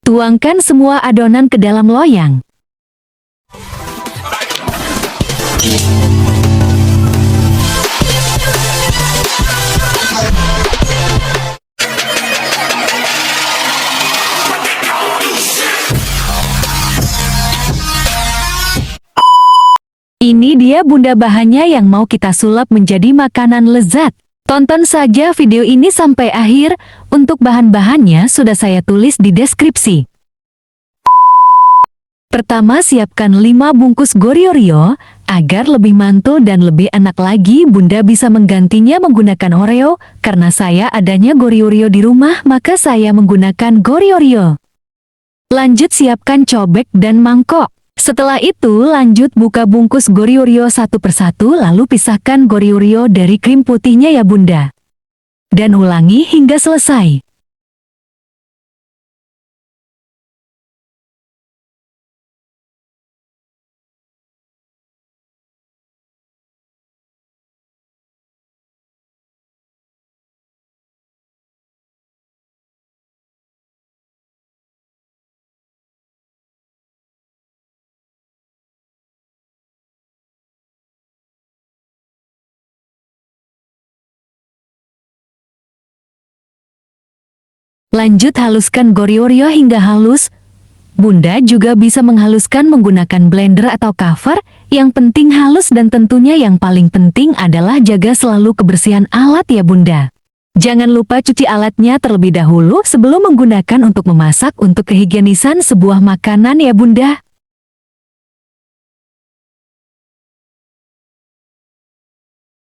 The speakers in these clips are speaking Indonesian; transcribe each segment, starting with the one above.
Tuangkan semua adonan ke dalam loyang. Ini dia bunda bahannya yang mau kita sulap menjadi makanan lezat. Tonton saja video ini sampai akhir, untuk bahan-bahannya sudah saya tulis di deskripsi. Pertama siapkan 5 bungkus Goriorio, agar lebih mantul dan lebih enak lagi bunda bisa menggantinya menggunakan Oreo, karena saya adanya Goriorio di rumah maka saya menggunakan Goriorio. Lanjut siapkan cobek dan mangkok. Setelah itu lanjut buka bungkus Goriorio satu persatu lalu pisahkan Goriorio dari krim putihnya ya bunda. Dan ulangi hingga selesai. Lanjut haluskan Goriorio hingga halus. Bunda juga bisa menghaluskan menggunakan blender atau cover, yang penting halus dan tentunya yang paling penting adalah jaga selalu kebersihan alat ya bunda. Jangan lupa cuci alatnya terlebih dahulu sebelum menggunakan untuk memasak untuk kehigienisan sebuah makanan ya bunda.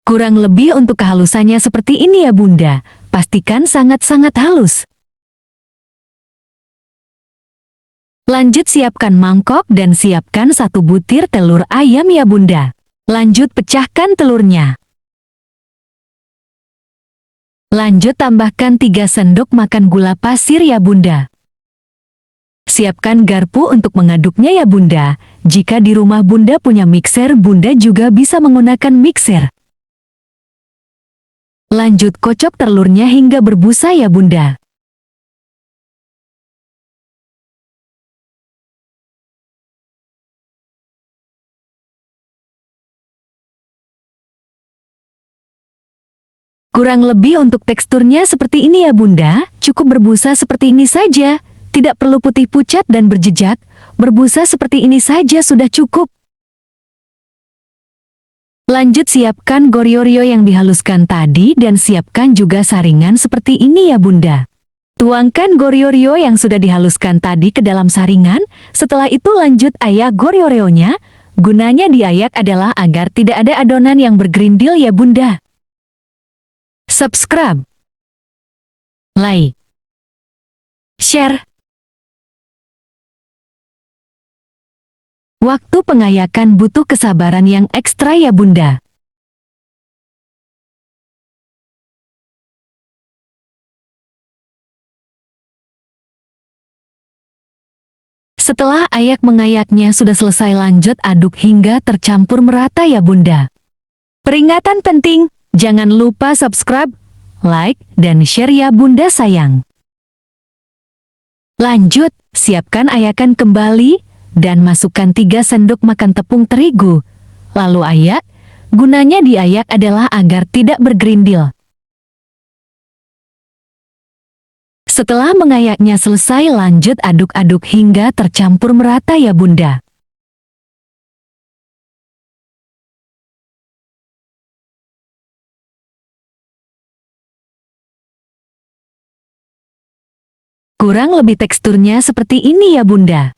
Kurang lebih untuk kehalusannya seperti ini ya bunda, pastikan sangat-sangat halus. Lanjut siapkan mangkok dan siapkan 1 butir telur ayam ya bunda. Lanjut pecahkan telurnya. Lanjut tambahkan 3 sendok makan gula pasir ya bunda. Siapkan garpu untuk mengaduknya ya bunda. Jika di rumah bunda punya mixer, bunda juga bisa menggunakan mixer. Lanjut kocok telurnya hingga berbusa ya bunda. Kurang lebih untuk teksturnya seperti ini ya bunda, cukup berbusa seperti ini saja, tidak perlu putih pucat dan berjejak, berbusa seperti ini saja sudah cukup. Lanjut siapkan Goriorio yang dihaluskan tadi dan siapkan juga saringan seperti ini ya bunda. Tuangkan Goriorio yang sudah dihaluskan tadi ke dalam saringan, setelah itu lanjut ayak Goriorio-nya, gunanya diayak adalah agar tidak ada adonan yang bergerindil ya bunda. Subscribe, like, share. Waktu pengayakan butuh kesabaran yang ekstra ya bunda. Setelah ayak mengayaknya sudah selesai, lanjut aduk hingga tercampur merata ya bunda. Peringatan penting, jangan lupa subscribe, like, dan share ya bunda sayang. Lanjut, siapkan ayakan kembali, dan masukkan 3 sendok makan tepung terigu. Lalu ayak, gunanya diayak adalah agar tidak bergerindil. Setelah mengayaknya selesai, lanjut aduk-aduk hingga tercampur merata ya bunda. Kurang lebih teksturnya seperti ini ya bunda.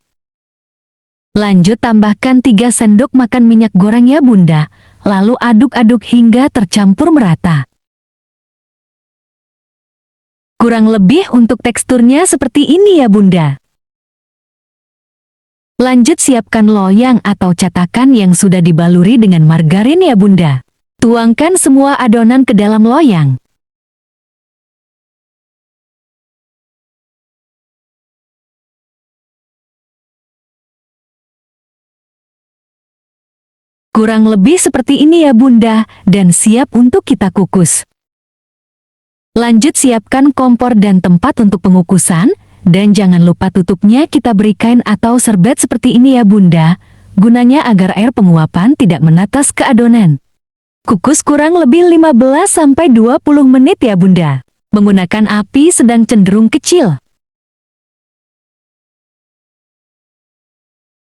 Lanjut tambahkan 3 sendok makan minyak goreng ya bunda, lalu aduk-aduk hingga tercampur merata. Kurang lebih untuk teksturnya seperti ini ya bunda. Lanjut siapkan loyang atau catakan yang sudah dibaluri dengan margarin ya bunda. Tuangkan semua adonan ke dalam loyang. Kurang lebih seperti ini ya bunda, dan siap untuk kita kukus. Lanjut siapkan kompor dan tempat untuk pengukusan, Dan jangan lupa tutupnya kita beri kain atau serbet seperti ini ya Bunda, gunanya agar air penguapan tidak menetes ke adonan. Kukus kurang lebih 15-20 menit ya Bunda, menggunakan api sedang cenderung kecil.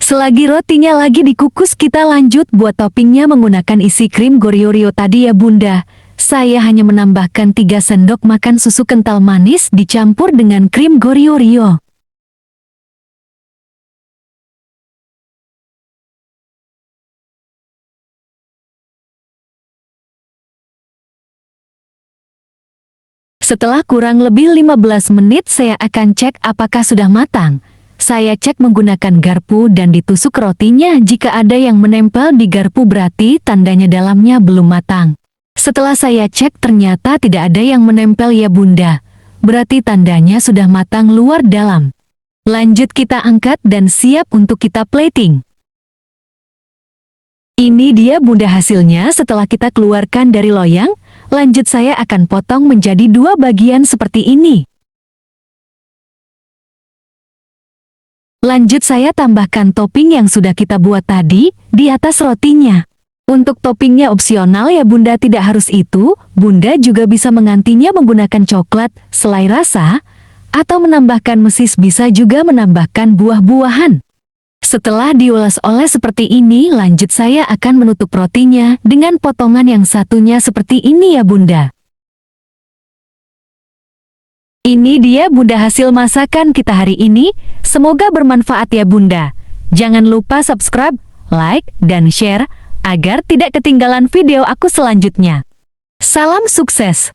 Selagi rotinya lagi dikukus, kita lanjut buat toppingnya menggunakan isi krim Goryeo tadi ya Bunda. Saya hanya menambahkan 3 sendok makan susu kental manis dicampur dengan krim Goryeo. Setelah kurang lebih 15 menit saya akan cek apakah sudah matang. Saya cek menggunakan garpu dan ditusuk rotinya. Jika ada yang menempel di garpu berarti tandanya dalamnya belum matang. Setelah saya cek ternyata tidak ada yang menempel ya Bunda. Berarti tandanya sudah matang luar dalam. Lanjut kita angkat dan siap untuk kita plating. Ini dia Bunda hasilnya setelah kita keluarkan dari loyang. Lanjut saya akan potong menjadi 2 bagian seperti ini. Lanjut saya tambahkan topping yang sudah kita buat tadi di atas rotinya. Untuk toppingnya opsional ya Bunda, tidak harus itu. Bunda juga bisa menggantinya menggunakan coklat, selai rasa, atau menambahkan mesis, bisa juga menambahkan buah-buahan. Setelah dioles-oles seperti ini, lanjut saya akan menutup rotinya dengan potongan yang satunya seperti ini ya Bunda. Ini dia Bunda hasil masakan kita hari ini. Semoga bermanfaat ya Bunda. Jangan lupa subscribe, like, dan share agar tidak ketinggalan video aku selanjutnya. Salam sukses!